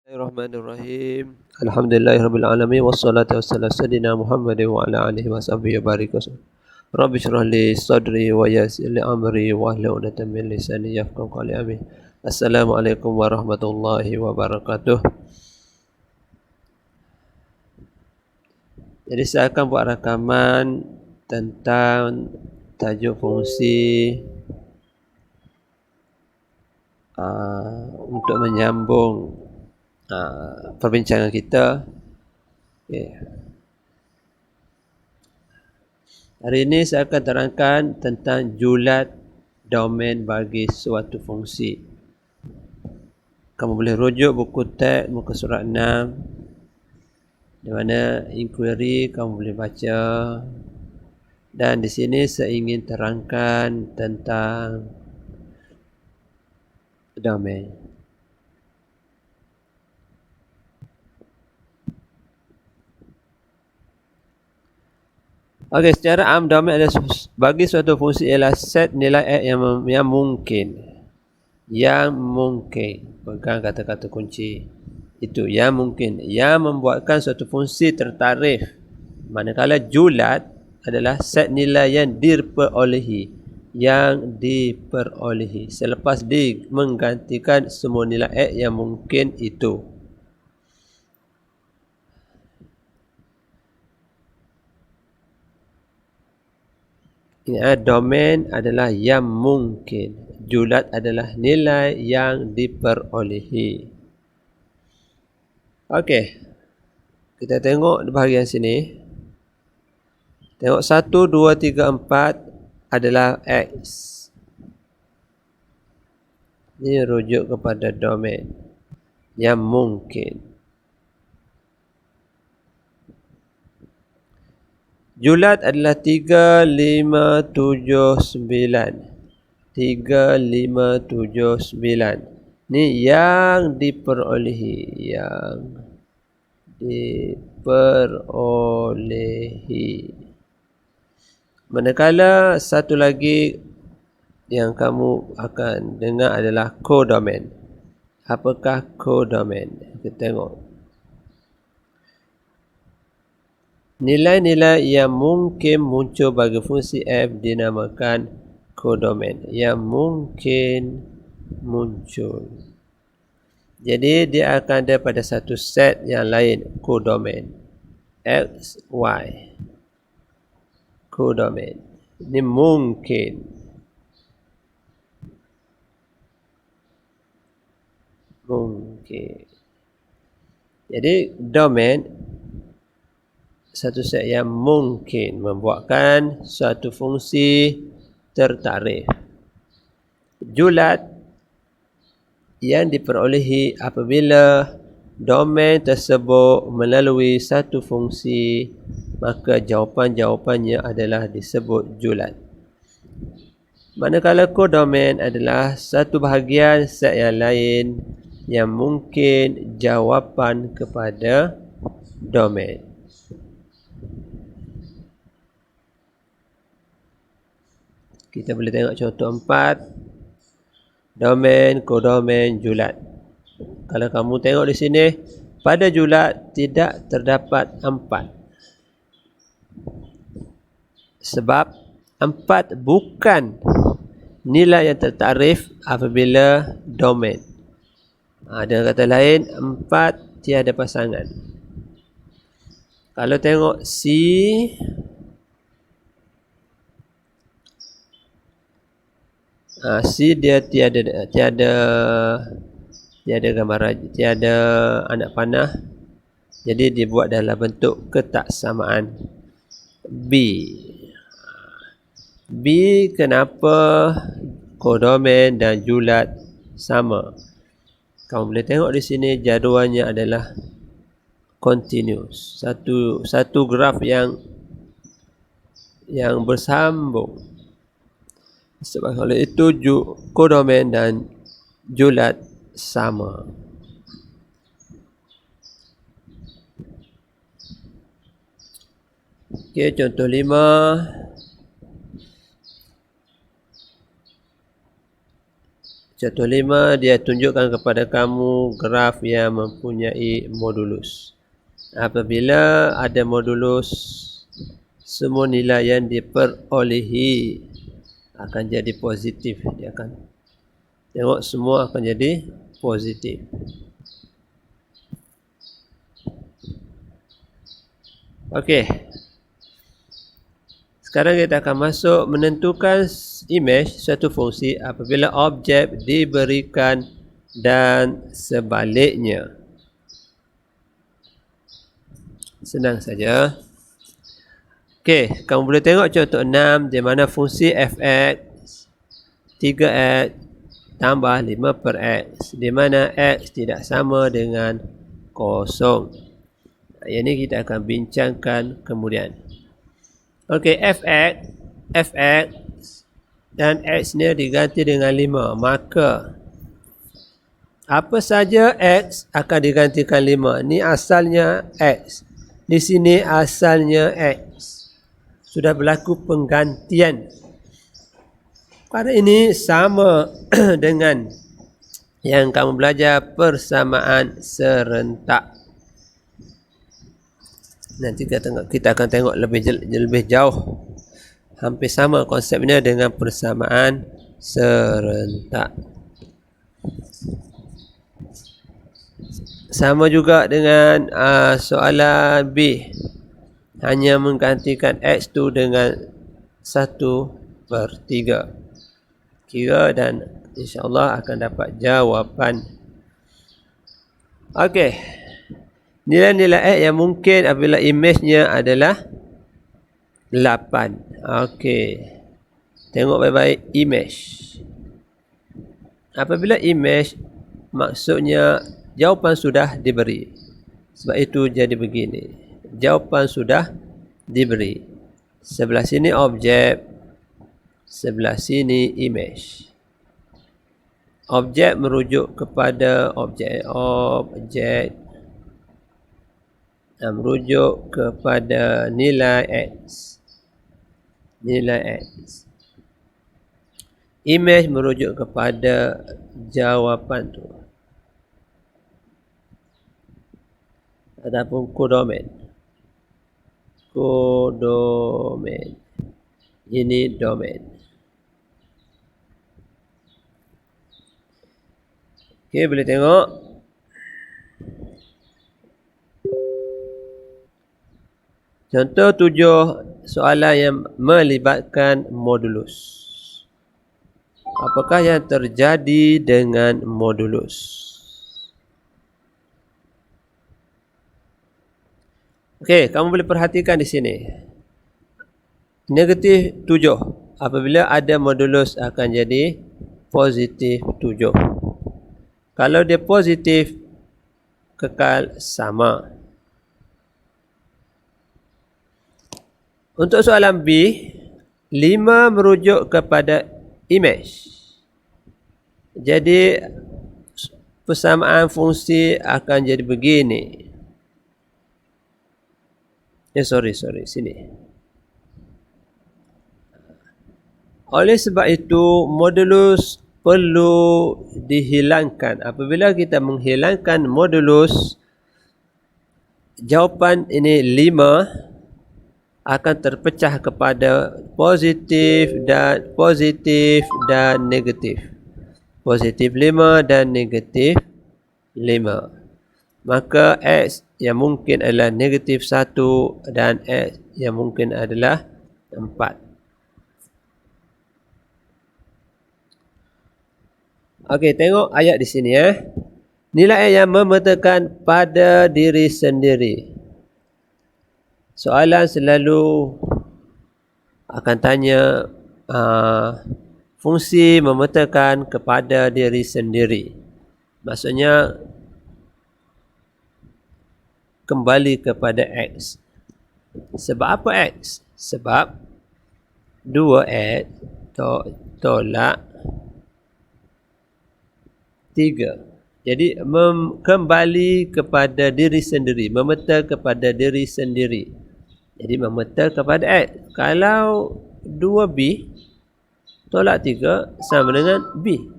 Bismillahirrahmanirrahim. Alhamdulillahirabbil wassalatu wassalamu ala sayyidina Muhammadin wa ala alihi washabbihi barik wasallam. Rabbi shrah li sadri wa yassir li amri wa hlul 'uqdatam min lisani yafqahu qawli. Amin. Assalamualaikum warahmatullahi wabarakatuh. Jadi saya akan buat rakaman tentang tajuk fungsi untuk menyambung perbincangan kita. Okay. Hari ini saya akan terangkan tentang julat domain bagi suatu fungsi. Kamu boleh rujuk buku teks muka surat 6, di mana inquiry kamu boleh baca. Dan di sini saya ingin terangkan tentang domain. Okey, secara am domain adalah bagi suatu fungsi ialah set nilai X yang mungkin. Yang mungkin. Pegang kata-kata kunci. Itu yang mungkin. Yang membuatkan suatu fungsi tertarif. Manakala julat adalah set nilai yang diperolehi. Yang diperolehi. Selepas menggantikan semua nilai X yang mungkin itu. Domain adalah yang mungkin. Julat adalah nilai yang diperolehi. Okey. Kita tengok di bahagian sini. Tengok 1, 2, 3, 4 adalah X. Ini rujuk kepada domain yang mungkin. Julat adalah 3, 5, 7, 9. 3, 5, 7, 9. Ini yang diperolehi. Yang diperolehi. Manakala satu lagi yang kamu akan dengar adalah codomain. Apakah codomain? Kita tengok. Nilai-nilai yang mungkin muncul bagi fungsi f dinamakan codomain. Yang mungkin muncul. Jadi dia akan ada pada satu set yang lain, codomain. X, Y. Codomain. Ini mungkin. Mungkin. Jadi domain satu set yang mungkin membuatkan suatu fungsi tertarif. Julat yang diperolehi apabila domain tersebut melalui satu fungsi, maka jawapan-jawapannya adalah disebut julat. Manakala codomain adalah satu bahagian set yang lain yang mungkin jawapan kepada domain. Kita boleh tengok contoh 4. Domain, codomain, julat. Kalau kamu tengok di sini, pada julat tidak terdapat 4. Sebab 4 bukan nilai yang tertarif apabila domain. Dengan kata lain, 4 tiada pasangan. Kalau tengok C, C dia tiada gambar, tiada anak panah. Jadi dibuat dalam bentuk ketaksamaan. B kenapa codomain dan julat sama? Kamu boleh tengok di sini jadualnya adalah continuous. Satu graf yang bersambung. Sebab oleh itu codomain dan julat sama. Okey, contoh 5. 1,5 dia tunjukkan kepada kamu graf yang mempunyai modulus. Apabila ada modulus, semua nilai yang diperolehi akan jadi positif. Dia akan tengok semua akan jadi positif. Okey. Sekarang kita akan masuk menentukan imej suatu fungsi apabila objek diberikan dan sebaliknya. Senang saja. Okey, kamu boleh tengok contoh 6 di mana fungsi fx 3x tambah 5 per x di mana x tidak sama dengan 0. Yang ini kita akan bincangkan kemudian. Okey, fx dan x ni diganti dengan 5. Maka apa saja x akan digantikan 5. Ni asalnya x. Di sini asalnya x. Sudah berlaku penggantian. Pada ini sama dengan yang kamu belajar persamaan serentak. Nanti kita akan tengok lebih jauh. Hampir sama konsepnya dengan persamaan serentak. Sama juga dengan soalan B. Hanya menggantikan x tu dengan 1/3. Kira dan insyaAllah akan dapat jawapan. Okey. Nilai-nilai x yang mungkin apabila imejnya adalah 8. Okey. Tengok baik-baik imej. Apabila imej, maksudnya jawapan sudah diberi. Sebab itu jadi begini. Jawapan sudah diberi. Sebelah sini objek, sebelah sini imej. Objek merujuk kepada objek dan merujuk kepada nilai x. Nilai x. Imej merujuk kepada jawapan tu. Ataupun kodomen. Kodomen. Ini domain. Okey, boleh tengok. Contoh 7 soalan yang melibatkan modulus. Apakah yang terjadi dengan modulus? Okey, kamu boleh perhatikan di sini. Negatif 7. Apabila ada modulus akan jadi positif 7. Kalau dia positif, kekal sama. Untuk soalan B, 5 merujuk kepada imej. Jadi, persamaan fungsi akan jadi begini. Sorry, sini. Oleh sebab itu, modulus perlu dihilangkan. Apabila kita menghilangkan modulus, jawapan ini 5 akan terpecah kepada positif dan negatif. Positif 5 dan negatif 5. Maka x yang mungkin adalah negatif 1 dan x yang mungkin adalah 4. Okey, tengok ayat di sini ya. Nilai yang memetakan pada diri sendiri. Soalan selalu akan tanya fungsi memetakan kepada diri sendiri. Maksudnya kembali kepada x. Sebab apa x? Sebab 2x tolak 3. Jadi kembali kepada diri sendiri, memeta kepada diri sendiri. Jadi memeta kepada x. Kalau 2b tolak 3 sama dengan b.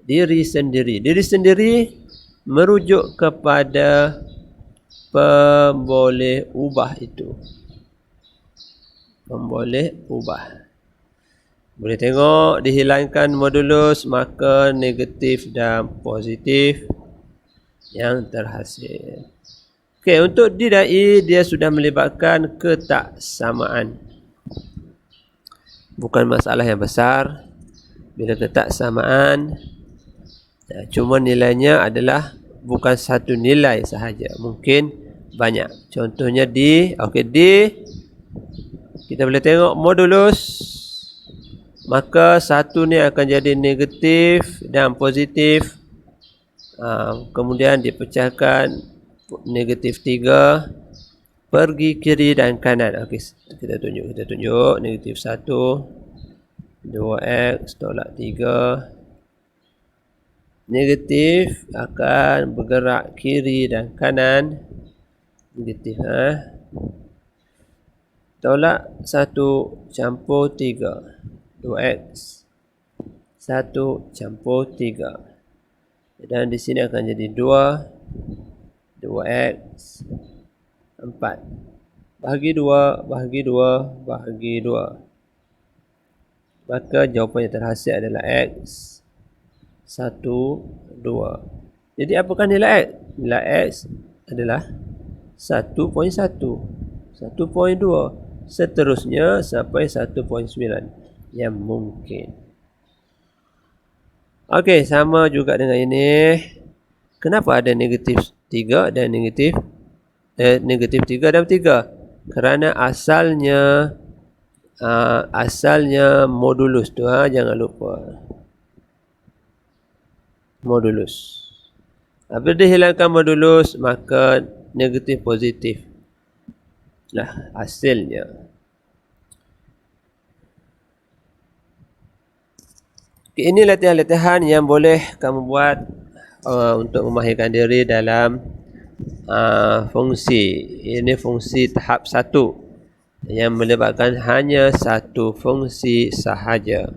diri sendiri. Diri sendiri merujuk kepada pemboleh ubah itu. Pemboleh ubah. Boleh tengok dihilangkan modulus, maka negatif dan positif yang terhasil. Okey, untuk D dan E dia sudah melibatkan ketaksamaan. Bukan masalah yang besar. Bila ketaksamaan, cuma nilainya adalah bukan satu nilai sahaja, mungkin banyak. Contohnya D. Okey, D kita boleh tengok modulus, maka satu ni akan jadi negatif dan positif. Kemudian dipecahkan negatif 3 pergi kiri dan kanan. Okey, kita tunjuk negatif 1, 2x tolak 3. Negatif akan bergerak kiri dan kanan. Negatif tolak 1 campur 3, 2x 1 campur 3, dan di sini akan jadi 2, 2x 4 bahagi 2, bahagi 2, bahagi 2. Maka jawapan yang terhasil adalah x 1, 2. Jadi apakah nilai x? Nilai x adalah 1.1, 1.2, seterusnya sampai 1.9 yang mungkin. Okey, sama juga dengan ini. Kenapa ada negatif 3 dan negatif 3 dan 3? Kerana asalnya modulus tu, jangan lupa. Modulus. Apabila dihilangkan modulus, maka negatif positif lah hasilnya. Okay, ini latihan-latihan yang boleh kamu buat untuk memahirkan diri dalam fungsi. Ini fungsi tahap 1 yang melibatkan hanya satu fungsi sahaja.